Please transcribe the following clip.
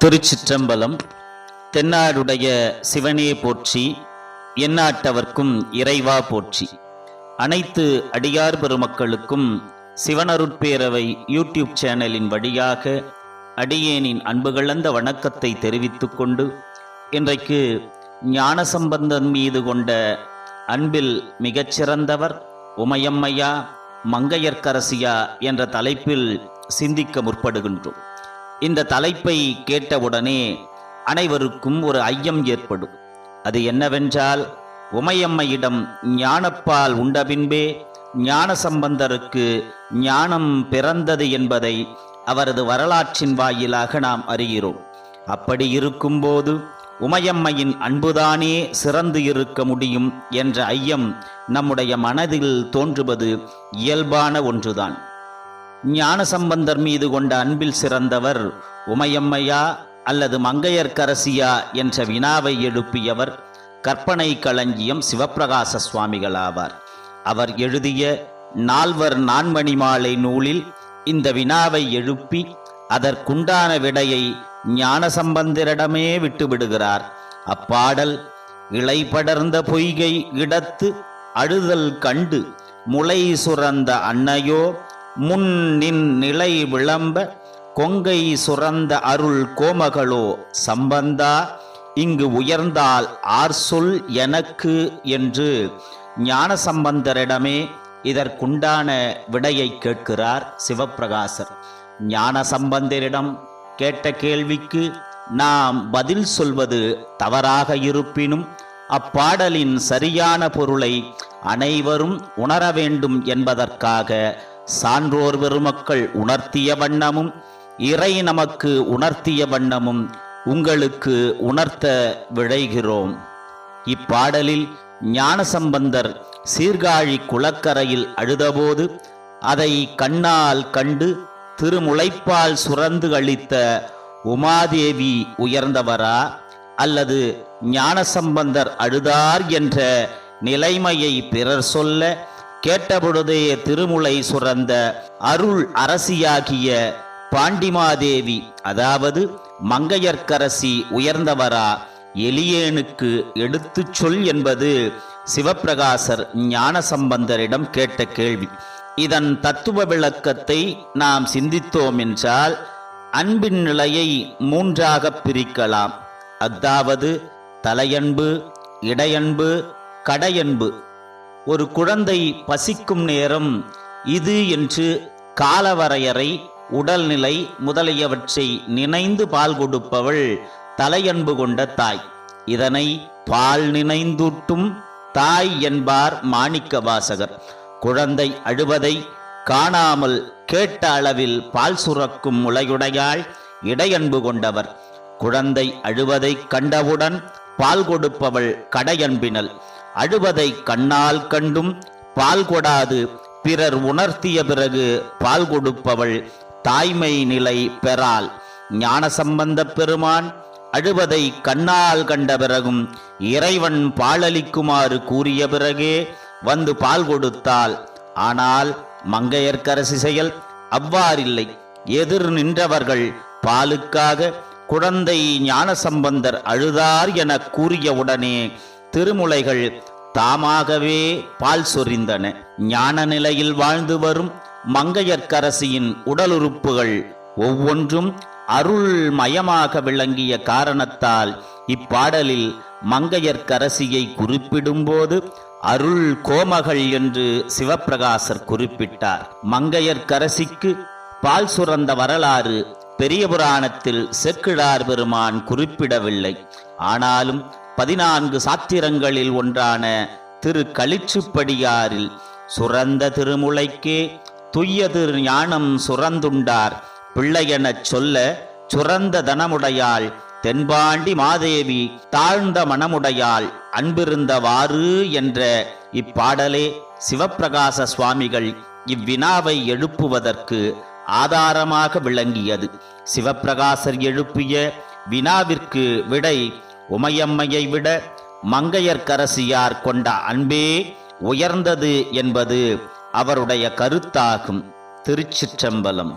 திருச்சிற்றம்பலம். தென்னாடுடைய சிவனே போற்றி, எந்நாட்டவர்க்கும் இறைவா போற்றி. அனைத்து அடியார் பெருமக்களுக்கும் சிவனருட்பேரவை யூடியூப் சேனலின் வழியாக அடியேனின் அன்புகளந்த வணக்கத்தை தெரிவித்துக் கொண்டு, இன்றைக்கு ஞானசம்பந்தன் மீது கொண்ட அன்பில் மிகச்சிறந்தவர் உமையம்மையா மங்கையர்க்கரசியா என்ற தலைப்பில் சிந்திக்க முற்படுகின்றோம். இந்த தலைப்பை கேட்டவுடனே அனைவருக்கும் ஒரு ஐயம் ஏற்படும். அது என்னவென்றால், உமையம்மையிடம் ஞானப்பால் உண்ட பின்பே ஞானசம்பந்தருக்கு ஞானம் பிறந்தது என்பதை அவரது வரலாற்றின் வாயிலாக நாம் அறிகிறோம். அப்படி இருக்கும்போது உமையம்மையின் அன்புதானே சிறந்து இருக்க முடியும் என்ற ஐயம் நம்முடைய மனதில் தோன்றுவது இயல்பான ஒன்றுதான். ஞானசம்பந்தர் மீது கொண்ட அன்பில் சிறந்தவர் உமையம்மையா அல்லது மங்கையர்க்கரசியா என்ற வினாவை எழுப்பியவர் கற்பனை களஞ்சியம் சிவப்பிரகாச சுவாமிகள் ஆவார். அவர் எழுதிய நால்வர் நான்மணிமாலை நூலில் இந்த வினாவை எழுப்பி அதற்குண்டான விடையை ஞானசம்பந்தரிடமே விட்டுவிடுகிறார். அப்பாடல், இலை படர்ந்த பொய்கை இடத்து அழுதல் கண்டு முளை சுரந்த அன்னையோ முன் நின் நிலை விளம்ப கொங்கை சுரந்த அருள் கோமகளோ சம்பந்தா இங்கு உயர்ந்தால் ஆர் சொல் எனக்கு என்று ஞானசம்பந்தரிடமே இதற்குண்டான விடையை கேட்கிறார் சிவப்பிரகாசர். ஞானசம்பந்தரிடம் கேட்ட கேள்விக்கு நாம் பதில் சொல்வது தவறாக இருப்பினும் அப்பாடலின் சரியான பொருளை அனைவரும் உணர வேண்டும் என்பதற்காக சான்றோர் பெருமக்கள் உணர்த்திய வண்ணமும் இறை நமக்கு உணர்த்திய வண்ணமும் உங்களுக்கு உணர்த்த விழைகிறோம். இப்பாடலில் ஞானசம்பந்தர் சீர்காழி குளக்கரையில் அழுதபோது அதை கண்ணால் கண்டு திருமுலைப்பால் சுரந்து அளித்த உமாதேவி உயர்ந்தவரா அல்லது ஞானசம்பந்தர் அழுதார் என்ற நிலைமையை பிறர் சொல்ல கேட்டபொழுதே திருமுலை சுரந்த அருள் அரசியாகிய பாண்டிமாதேவி அதாவது மங்கையர்க்கரசி உயர்ந்தவரா எளியேனுக்கு எடுத்துச் சொல் என்பது சிவப்பிரகாசர் ஞானசம்பந்தரிடம் கேட்ட கேள்வி. இதன் தத்துவ விளக்கத்தை நாம் சிந்தித்தோம் என்றால் அன்பின் நிலையை மூன்றாக பிரிக்கலாம். அதாவது தலையன்பு, இடையன்பு, கடையன்பு. ஒரு குழந்தை பசிக்கும் நேரம் இது என்று காலவரையறை, உடல்நிலை முதலியவற்றை நினைந்து பால் கொடுப்பவள் தலையன்பு கொண்ட தாய். இதனை பால் நினைந்தூட்டும் தாய் என்பார் மாணிக்க வாசகர். குழந்தை அழுவதை காணாமல் கேட்ட அளவில் பால் சுரக்கும் முளையுடையாள் இடையன்பு கொண்டவர். குழந்தை அழுவதை கண்டவுடன் பால் கொடுப்பவள் கடையன்பினல். அழுவதை கண்ணால் கண்டும் பால் கொடாது பிறர் உணர்த்திய பிறகு பால் கொடுப்பவள் தாய்மை நிலை பெறாள். ஞானசம்பந்த பெருமான் அழுவதை கண்ணால் கண்ட பிறகும் இறைவன் பாலளிக்குமாறு கூறிய பிறகே வந்து பால் கொடுத்தாள். ஆனால் மங்கையர்க்கரசி செயல் அவ்வாறில்லை. எதிர் நின்றவர்கள் பாலுக்காக குழந்தை ஞானசம்பந்தர் அழுதார் என கூறியவுடனே திருமுலைகள் தாமாகவே பால் சொரிந்தன. ஞான நிலையில் வாழ்ந்து வரும் மங்கையர்க்கரசியின் உடலுறுப்புகள் ஒவ்வொன்றும் அருள் மயமாக விளங்கிய காரணத்தால் இப்பாடலில் மங்கையர்க்கரசியை குறிப்பிடும்போது அருள் கோமகள் என்று சிவப்பிரகாசர் குறிப்பிட்டார். மங்கையர்க்கரசிக்கு பால் சுரந்த வரலாறு பெரிய புராணத்தில் சேக்கிழார் பெருமான் குறிப்பிடவில்லை. ஆனாலும் 14 சாத்திரங்களில் ஒன்றான திரு களிற்றுப்படியாரில் சுரந்த திருமுலைக்கே துய்ய திரு ஞானம் சுரந்துண்டார் பிள்ளையெனச் சொல்ல சுரந்த தனமுடையாள் தென்பாண்டி மாதேவி தாழ்ந்த மனமுடையாள் அன்பிருந்தவாறு என்ற இப்பாடலே சிவப்பிரகாச சுவாமிகள் இவ்வினாவை எழுப்புவதற்கு ஆதாரமாக விளங்கியது. சிவப்பிரகாசர் எழுப்பிய வினாவிற்கு விடை உமையம்மையை விட மங்கையர்க்கரசியார் கொண்ட அன்பே உயர்ந்தது என்பது அவருடைய கருத்தாகும். திருச்சிற்றம்பலம்.